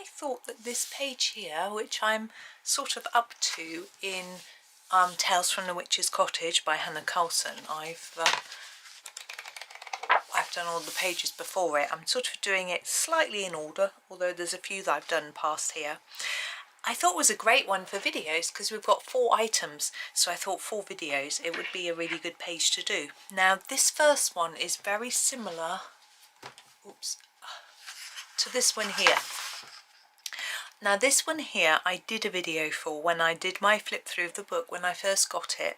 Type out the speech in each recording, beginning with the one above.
I thought that this page here, which I'm sort of up to in Tales from the Witch's Cottage by Hanna Karlzon, I've done all the pages before it. I'm sort of doing it slightly in order, although there's a few that I've done past here. I thought it was a great one for videos because we've got 4 items, so I thought 4 videos it would be a really good page to do. Now this first one is very similar, oops, to this one here. Now this one here I did a video for when I did my flip through of the book when I first got it,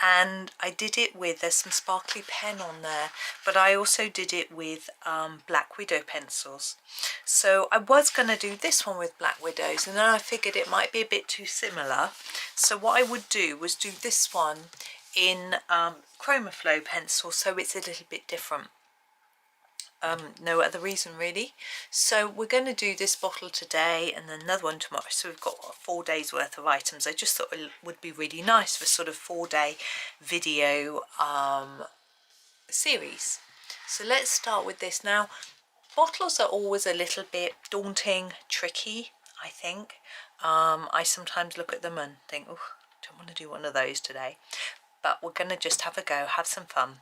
and I did it with, there's some sparkly pen on there, but I also did it with Black Widow pencils. So I was going to do this one with Black Widows, and then I figured it might be a bit too similar. So what I would do was do this one in Chromaflow pencil, so it's a little bit different. No other reason really. So we're going to do this bottle today and then another one tomorrow, so we've got 4 days worth of items. I just thought it would be really nice for sort of 4-day video series. So let's start with this. Now bottles are always a little bit daunting, tricky, I think. I sometimes look at them and think, oh, don't want to do one of those today, but we're going to just have a go, have some fun,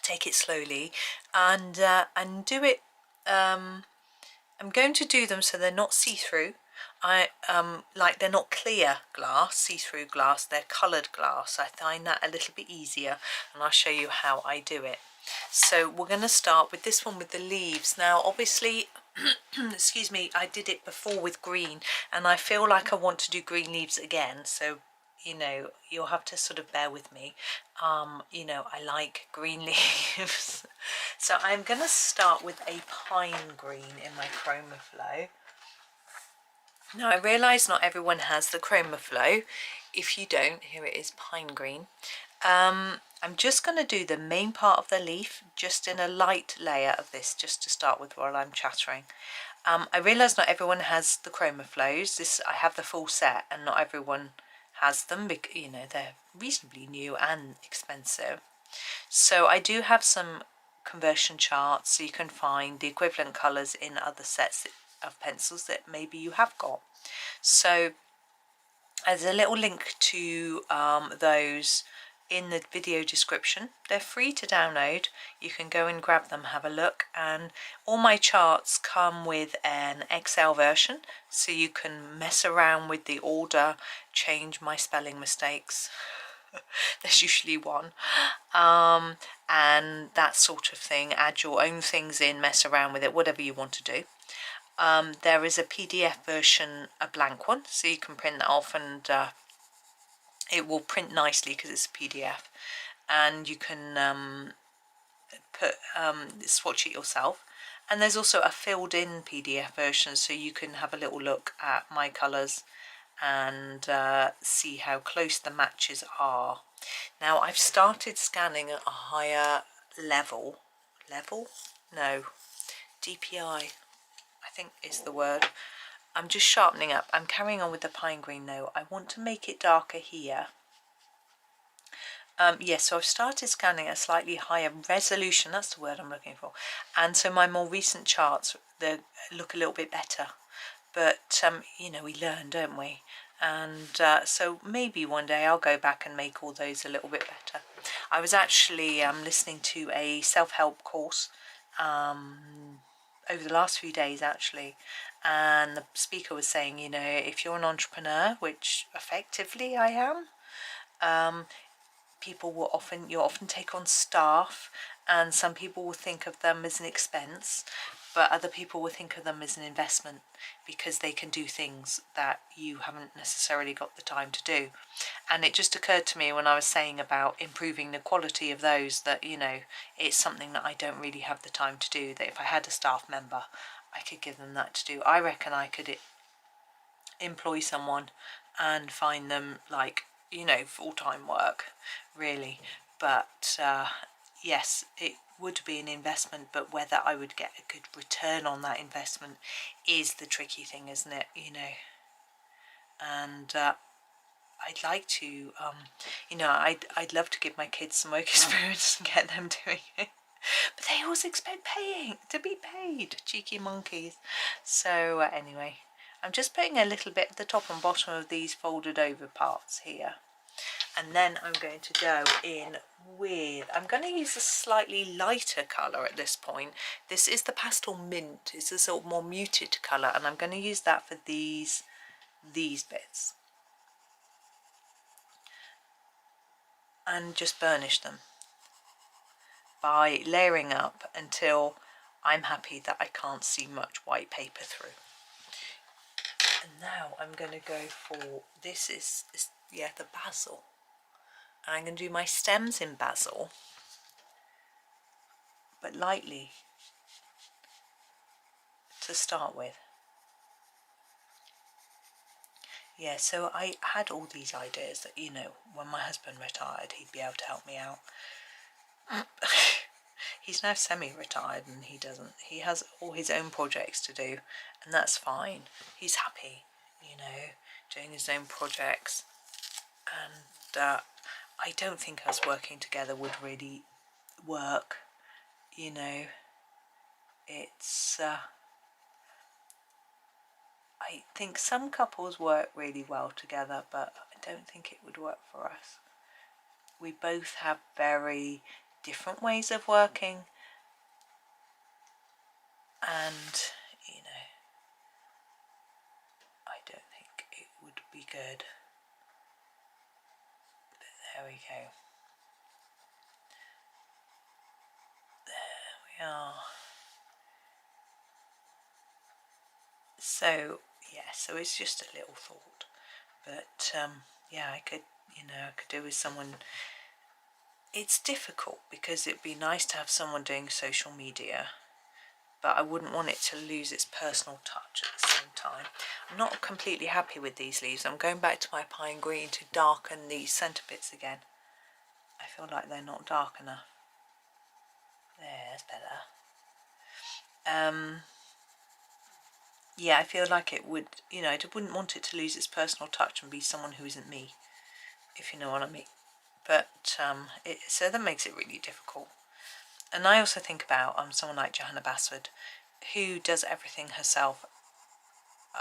take it slowly, and do it. I'm going to do them so they're not see-through. Like they're not clear glass, see-through glass, they're coloured glass. I find that a little bit easier, and I'll show you how I do it. So we're going to start with this one with the leaves. Now obviously excuse me, I did it before with green, and I feel like I want to do green leaves again, so you know, you'll have to sort of bear with me. You know, I like green leaves. So I'm going to start with a pine green in my Chromaflow. Now I realise not everyone has the Chromaflow. If you don't, here it is, pine green. I'm just going to do the main part of the leaf just in a light layer of this, just to start with while I'm chattering. I realise not everyone has the Chromaflows. I have the full set, and not everyone has them because, you know, they're reasonably new and expensive. So I do have some conversion charts so you can find the equivalent colours in other sets of pencils that maybe you have got. So there's a little link to those in the video description. They're free to download. You can go and grab them, have a look, and all my charts come with an Excel version, so you can mess around with the order, change my spelling mistakes. There's usually one, and that sort of thing. Add your own things in, mess around with it, whatever you want to do. There is a PDF version, a blank one, so you can print that off, and it will print nicely because it's a PDF, and you can swatch it yourself. And there's also a filled in PDF version, so you can have a little look at my colours and see how close the matches are. Now I've started scanning at a higher level, no, DPI I think is the word. I'm just sharpening up. I'm carrying on with the pine green though. I want to make it darker here. Yes, so I've started scanning at a slightly higher resolution, that's the word I'm looking for. And so my more recent charts, they look a little bit better. But, you know, we learn, don't we? And so maybe one day I'll go back and make all those a little bit better. I was actually listening to a self-help course over the last few days actually, and the speaker was saying, you know, if you're an entrepreneur, which effectively I am, people will often take on staff, and some people will think of them as an expense, but other people will think of them as an investment because they can do things that you haven't necessarily got the time to do. And it just occurred to me when I was saying about improving the quality of those that, you know, it's something that I don't really have the time to do, that if I had a staff member I could give them that to do. I reckon I could employ someone and find them, like, you know, full-time work really. But yes, it would be an investment, but whether I would get a good return on that investment is the tricky thing, isn't it? You know, and I'd like to, you know, I'd love to give my kids some work experience and get them doing it. But they always expect to be paid, cheeky monkeys. So anyway, I'm just putting a little bit at the top and bottom of these folded over parts here. And then I'm going to go in with, I'm going to use a slightly lighter colour at this point. This is the Pastel Mint. It's a sort of more muted colour, and I'm going to use that for these bits. And just burnish them by layering up until I'm happy that I can't see much white paper through. And now I'm going to go for, this is yeah, the basil. And I'm going to do my stems in basil, but lightly to start with. Yeah, so I had all these ideas that, you know, when my husband retired, he'd be able to help me out. He's now semi-retired and he has all his own projects to do, and that's fine. He's happy, you know, doing his own projects. And I don't think us working together would really work, you know. It's I think some couples work really well together, but I don't think it would work for us. We both have very different ways of working, and you know, I don't think it would be good. But there we go. There we are. So yeah, so it's just a little thought, but yeah, I could do with someone. It's difficult because it'd be nice to have someone doing social media, but I wouldn't want it to lose its personal touch at the same time. I'm not completely happy with these leaves. I'm going back to my pine green to darken these centre bits again. I feel like they're not dark enough. There, that's better. Yeah, I feel like it would, you know, I wouldn't want it to lose its personal touch and be someone who isn't me, if you know what I mean. But so that makes it really difficult. And I also think about someone like Hanna Karlzon, who does everything herself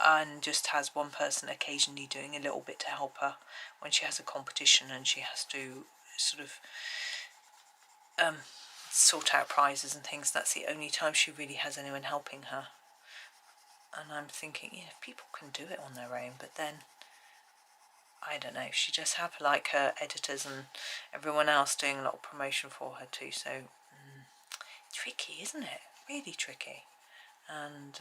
and just has one person occasionally doing a little bit to help her when she has a competition and she has to sort of sort out prizes and things. That's the only time she really has anyone helping her. And I'm thinking, yeah, people can do it on their own, but then I don't know, she just have like her editors and everyone else doing a lot of promotion for her too. So tricky, isn't it? Really tricky. And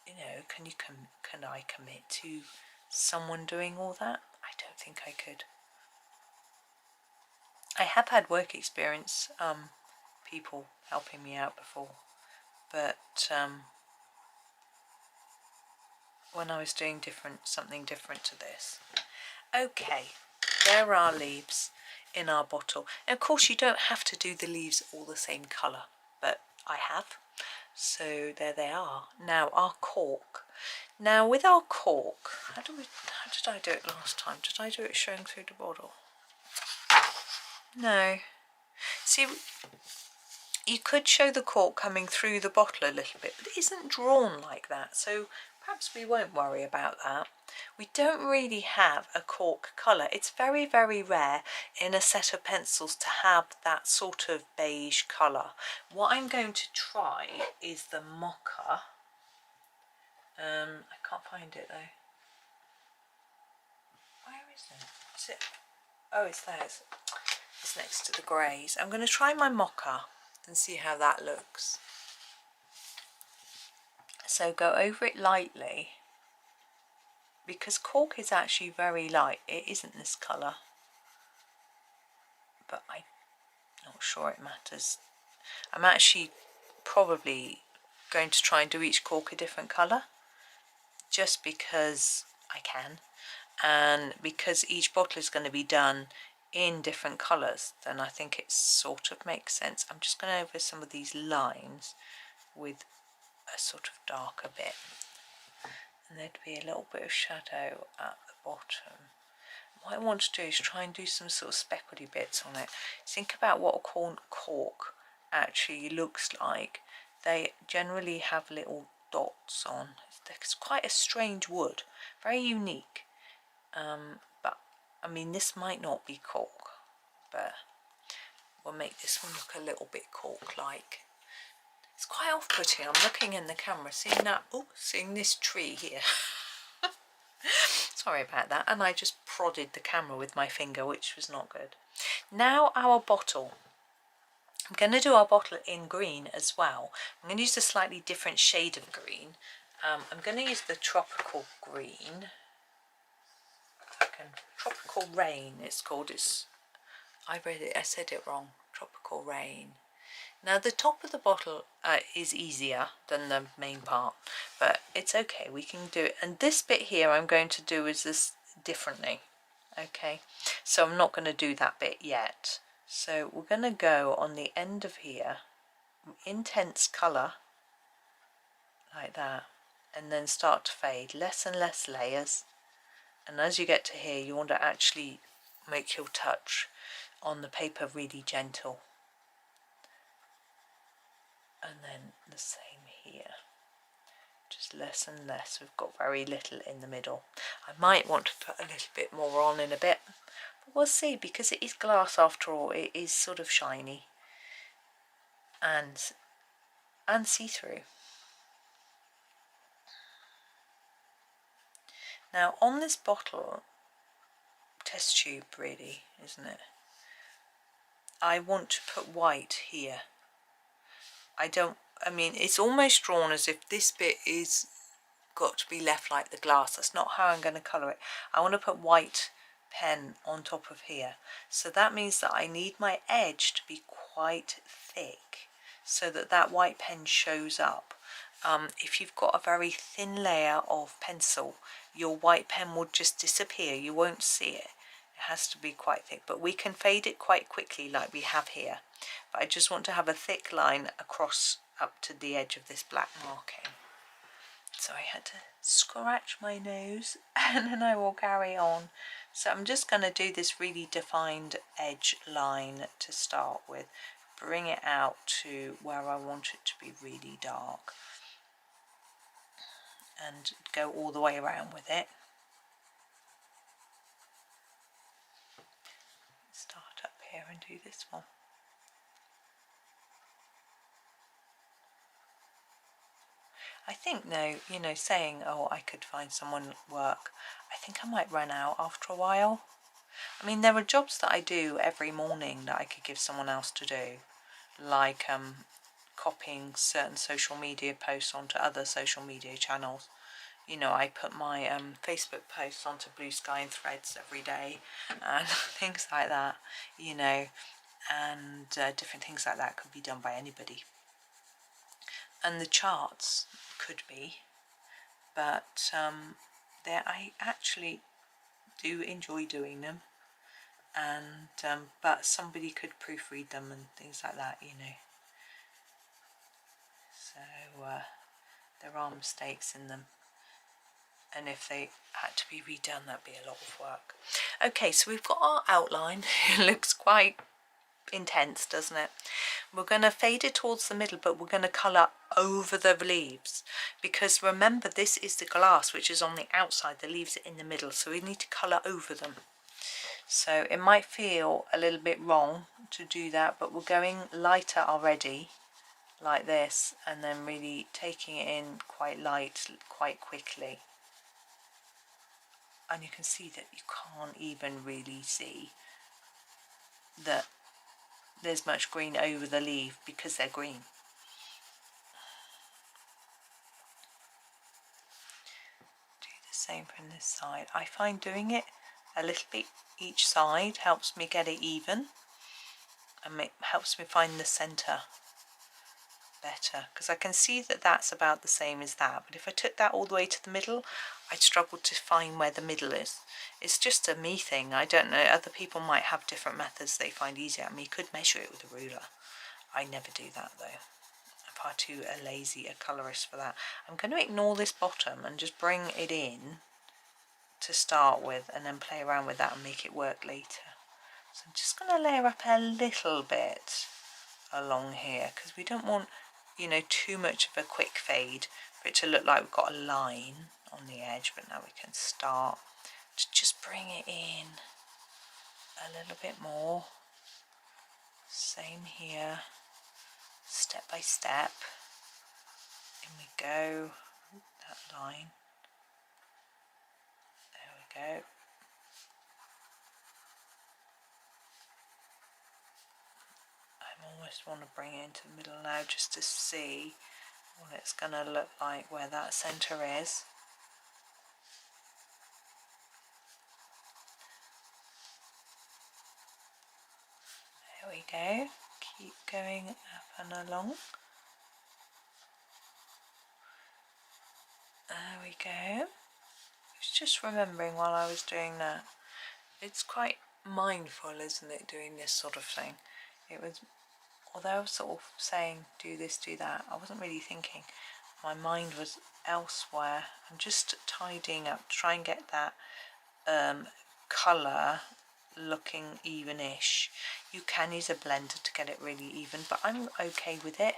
you know, can I commit to someone doing all that? I don't think I could. I have had work experience, people helping me out before, but when I was doing something different to this. Okay, there are leaves in our bottle. And of course you don't have to do the leaves all the same colour, but I have. So there they are. Now our cork. Now with our cork, how did I do it last time? Did I do it showing through the bottle? No. See, you could show the cork coming through the bottle a little bit, but it isn't drawn like that, so perhaps we won't worry about that. We don't really have a cork colour. It's very, very rare in a set of pencils to have that sort of beige colour. What I'm going to try is the mocha. I can't find it though. Where is it? Is it? Oh, it's there. It's next to the greys. I'm going to try my mocha and see how that looks. So go over it lightly, because cork is actually very light. It isn't this colour, but I'm not sure it matters. I'm actually probably going to try and do each cork a different colour, just because I can, and because each bottle is going to be done in different colours, then I think it sort of makes sense. I'm just going over some of these lines with a sort of darker bit, and there'd be a little bit of shadow at the bottom. What I want to do is try and do some sort of speckly bits on it. Think about what a cork actually looks like. They generally have little dots on. It's quite a strange wood, very unique. But I mean, this might not be cork, but we'll make this one look a little bit cork-like. It's quite off-putting. I'm looking in the camera, seeing that. Oh, seeing this tree here. Sorry about that. And I just prodded the camera with my finger, which was not good. Now our bottle. I'm going to do our bottle in green as well. I'm going to use a slightly different shade of green. I'm going to use the tropical green. Tropical rain it's called. I said it wrong. Tropical rain. Now the top of the bottle is easier than the main part, but it's okay, we can do it. And this bit here I'm going to do is this differently. Okay, so I'm not going to do that bit yet. So we're going to go on the end of here, intense colour, like that, and then start to fade, less and less layers. And as you get to here, you want to actually make your touch on the paper really gentle. And then the same here, just less and less. We've got very little in the middle. I might want to put a little bit more on in a bit, but we'll see, because it is glass after all. It is sort of shiny and see-through. Now on this bottle, test tube really, isn't it? I want to put white here. I mean, it's almost drawn as if this bit is got to be left like the glass. That's not how I'm going to colour it. I want to put white pen on top of here. So that means that I need my edge to be quite thick so that that white pen shows up. If you've got a very thin layer of pencil, your white pen will just disappear. You won't see it. It has to be quite thick, but we can fade it quite quickly like we have here. But I just want to have a thick line across up to the edge of this black marking. So I had to scratch my nose and then I will carry on. So I'm just going to do this really defined edge line to start with. Bring it out to where I want it to be really dark. And go all the way around with it. Start up here and do this one. I think now, you know, saying, oh, I could find someone work, I think I might run out after a while. I mean, there are jobs that I do every morning that I could give someone else to do, like copying certain social media posts onto other social media channels. You know, I put my Facebook posts onto Blue Sky and Threads every day and things like that, you know, and different things like that could be done by anybody. And the charts could be, but I actually do enjoy doing them, and but somebody could proofread them and things like that, you know. So there are mistakes in them, and if they had to be redone, that'd be a lot of work. Okay, so we've got our outline. It looks quite intense, doesn't it? We're going to fade it towards the middle, but we're going to colour over the leaves, because remember, this is the glass which is on the outside, the leaves are in the middle, so we need to colour over them. So it might feel a little bit wrong to do that, but we're going lighter already, like this, and then really taking it in quite light, quite quickly. And you can see that you can't even really see that there's much green over the leaf because they're green. Do the same from this side. I find doing it a little bit each side helps me get it even, and it helps me find the centre better, because I can see that that's about the same as that, but if I took that all the way to the middle, I'd struggle to find where the middle is. It's just a me thing. I don't know, other people might have different methods they find easier. I mean, you could measure it with a ruler. I never do that though. I'm far too lazy a colourist for that. I'm going to ignore this bottom and just bring it in to start with, and then play around with that and make it work later. So I'm just going to layer up a little bit along here, because we don't want, you know, too much of a quick fade for it to look like we've got a line on the edge. But now we can start to just bring it in a little bit more. Same here, step by step. In we go. That line. There we go. I almost want to bring it into the middle now just to see what it's going to look like where that centre is. There we go. Keep going up and along. There we go. I was just remembering while I was doing that. It's quite mindful, isn't it, doing this sort of thing? It was, although I was sort of saying do this, do that, I wasn't really thinking. My mind was elsewhere. I'm just tidying up to try and get that colour looking even-ish. You can use a blender to get it really even, but I'm okay with it.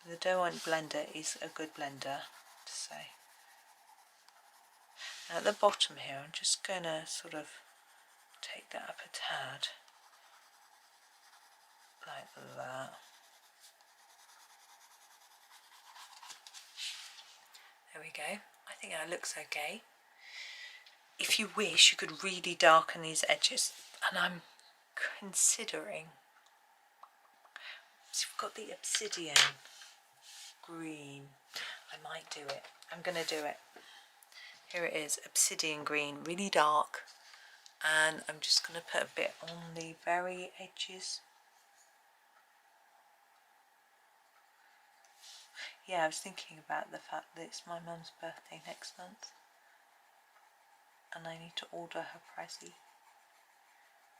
The Derwent blender is a good blender, to say. Now at the bottom here, I'm just going to sort of take that up a tad, like that. There we go. I think that looks okay. If you wish, you could really darken these edges, and I'm considering, so we've got the obsidian green. I might do it. I'm going to do it. Here it is, obsidian green, really dark, and I'm just going to put a bit on the very edges. Yeah, I was thinking about the fact that it's my mum's birthday next month and I need to order her present.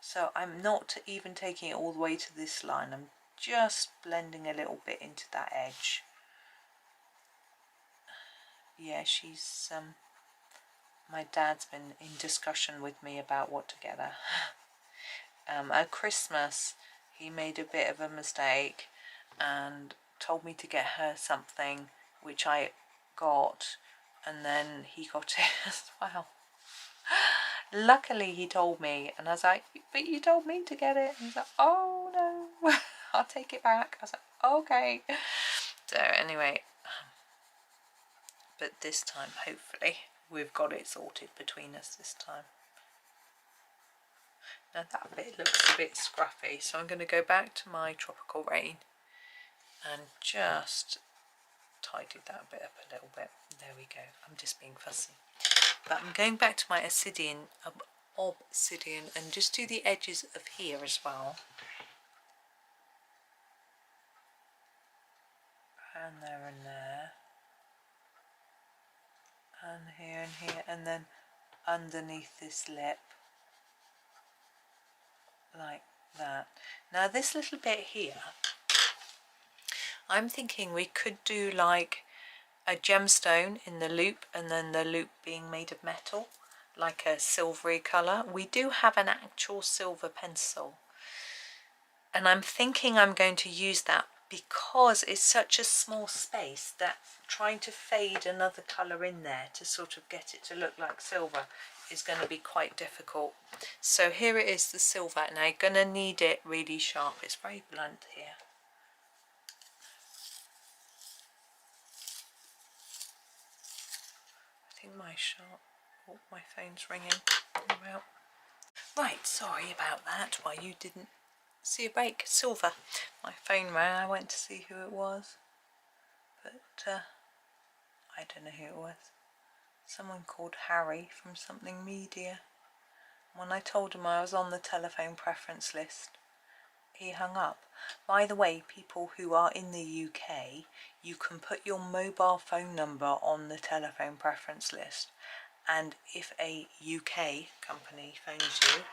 So I'm not even taking it all the way to this line, I'm just blending a little bit into that edge. Yeah, she's my dad's been in discussion with me about what to get her. At Christmas he made a bit of a mistake and told me to get her something which I got, and then he got it as well. Luckily he told me, and I was like, but you told me to get it. And he's like, oh no, I'll take it back. I was like, okay. So anyway, but this time hopefully we've got it sorted between us this time. Now that bit looks a bit scruffy, so I'm going to go back to my tropical rain and just tidy that bit up a little bit. There we go. I'm just being fussy. But I'm going back to my obsidian and just do the edges of here as well. And there. And here, and then underneath this lip. Like that. Now this little bit here, I'm thinking we could do like a gemstone in the loop, and then the loop being made of metal, like a silvery colour. We do have an actual silver pencil, and I'm thinking I'm going to use that because it's such a small space that trying to fade another colour in there to sort of get it to look like silver is going to be quite difficult. So here it is, the silver. Now you're going to need it really sharp. It's very blunt here. I think my phone's ringing. Well, right, sorry about that. Why you didn't see a break. Silver. My phone rang. I went to see who it was, but I don't know who it was. Someone called Harry from something media. When I told him I was on the telephone preference list, he hung up. By the way, people who are in the UK, you can put your mobile phone number on the telephone preference list, and if a UK company phones you,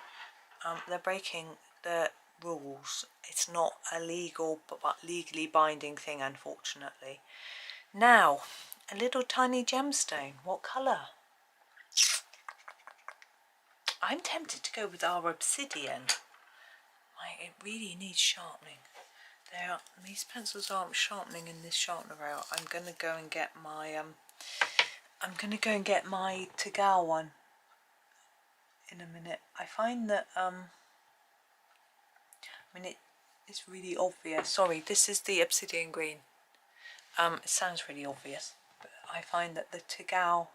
they're breaking the rules. It's not a legal but legally binding thing, unfortunately. Now, a little tiny gemstone. What colour? I'm tempted to go with our obsidian. It really needs sharpening. These pencils aren't sharpening in this sharpener out. I'm gonna go and get my Tagal one in a minute. I find that it's really obvious. Sorry, this is the obsidian green. It sounds really obvious, but I find that the Tagal,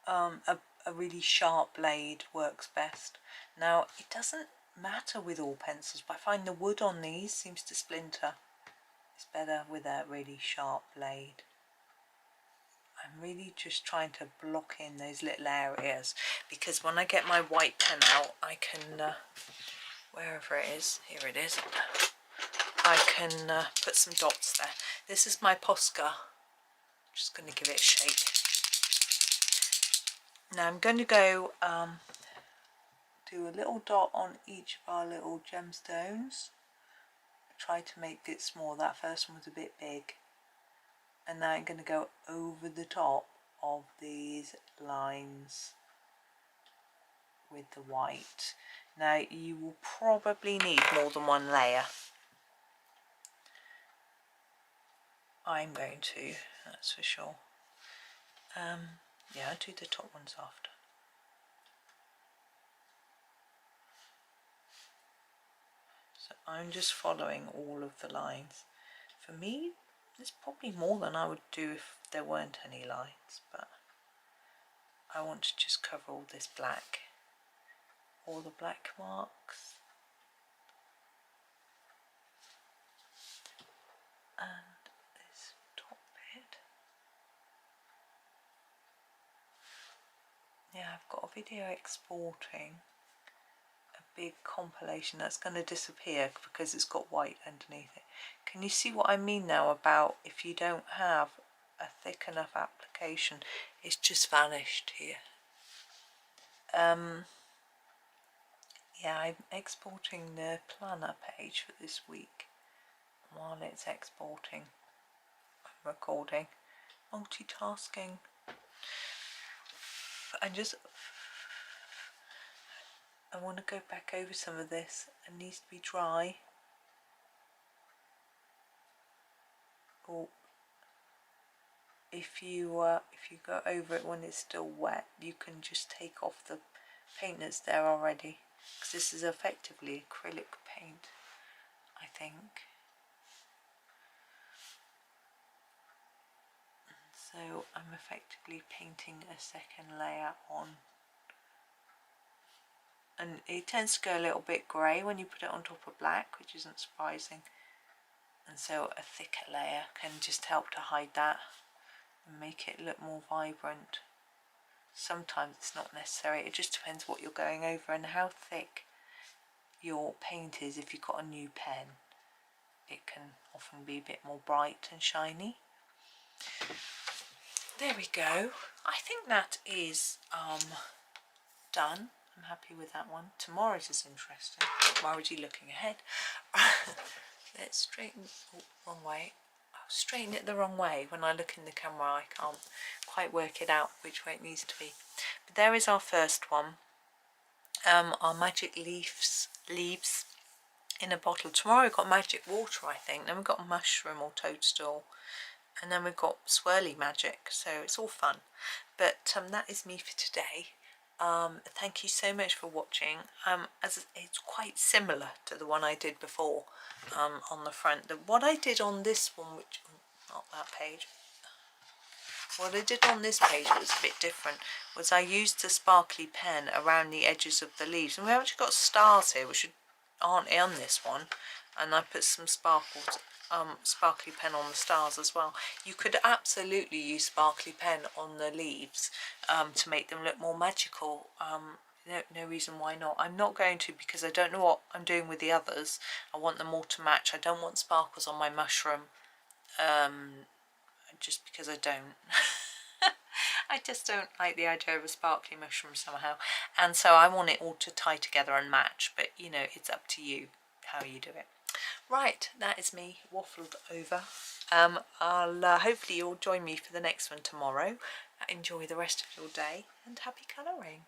a really sharp blade works best. Now, it doesn't matter with all pencils, but I find the wood on these seems to splinter. It's better with a really sharp blade. I'm really just trying to block in those little areas, because when I get my white pen out, I can, wherever it is, here it is, I can put some dots there. This is my Posca. Just going to give it a shake. Now I'm going to go do a little dot on each of our little gemstones. Try to make it small. That first one was a bit big. And now I'm going to go over the top of these lines with the white. Now you will probably need more than one layer. I'm going to, that's for sure. Yeah, I'll do the top ones after. So I'm just following all of the lines. For me, there's probably more than I would do if there weren't any lines, but I want to just cover all this black, all the black marks. And this top bit. Yeah, I've got a video exporting a big compilation that's going to disappear because it's got white underneath it. Can you see what I mean now about if you don't have a thick enough application, it's just vanished here. Yeah, I'm exporting the planner page for this week. While it's exporting, I'm recording, multitasking. I want to go back over some of this. It needs to be dry. Or if you go over it when it's still wet, you can just take off the paint that's there already, because this is effectively acrylic paint, I think. So I'm effectively painting a second layer on, and it tends to go a little bit grey when you put it on top of black, which isn't surprising, and so a thicker layer can just help to hide that and make it look more vibrant. Sometimes it's not necessary, it just depends what you're going over and how thick your paint is. If you've got a new pen, it can often be a bit more bright and shiny. There we go. I think that is done. I'm happy with that one. Tomorrow's is interesting. I'm already looking ahead. Let's straighten, oh, wrong way. I'll straighten it the wrong way. When I look in the camera, I can't quite work it out which way it needs to be. But there is our first one. Our magic leaves in a bottle. Tomorrow we've got magic water, I think. Then we've got mushroom or toadstool. And then we've got swirly magic, so it's all fun. But that is me for today. Thank you so much for watching. As it's quite similar to the one I did before on the front. What I did on this one, which not that page, what I did on this page was a bit different, was I used the sparkly pen around the edges of the leaves, and we've actually got stars here which aren't on this one, and I put some sparkly pen on the stars as well. You could absolutely use sparkly pen on the leaves to make them look more magical. No reason why not. I'm not going to, because I don't know what I'm doing with the others. I want them all to match. I don't want sparkles on my mushroom, just because I don't. I just don't like the idea of a sparkly mushroom somehow, and so I want it all to tie together and match, but you know, it's up to you how you do it. Right, that is me waffled over. I'll hopefully you'll join me for the next one tomorrow. Enjoy the rest of your day and happy colouring.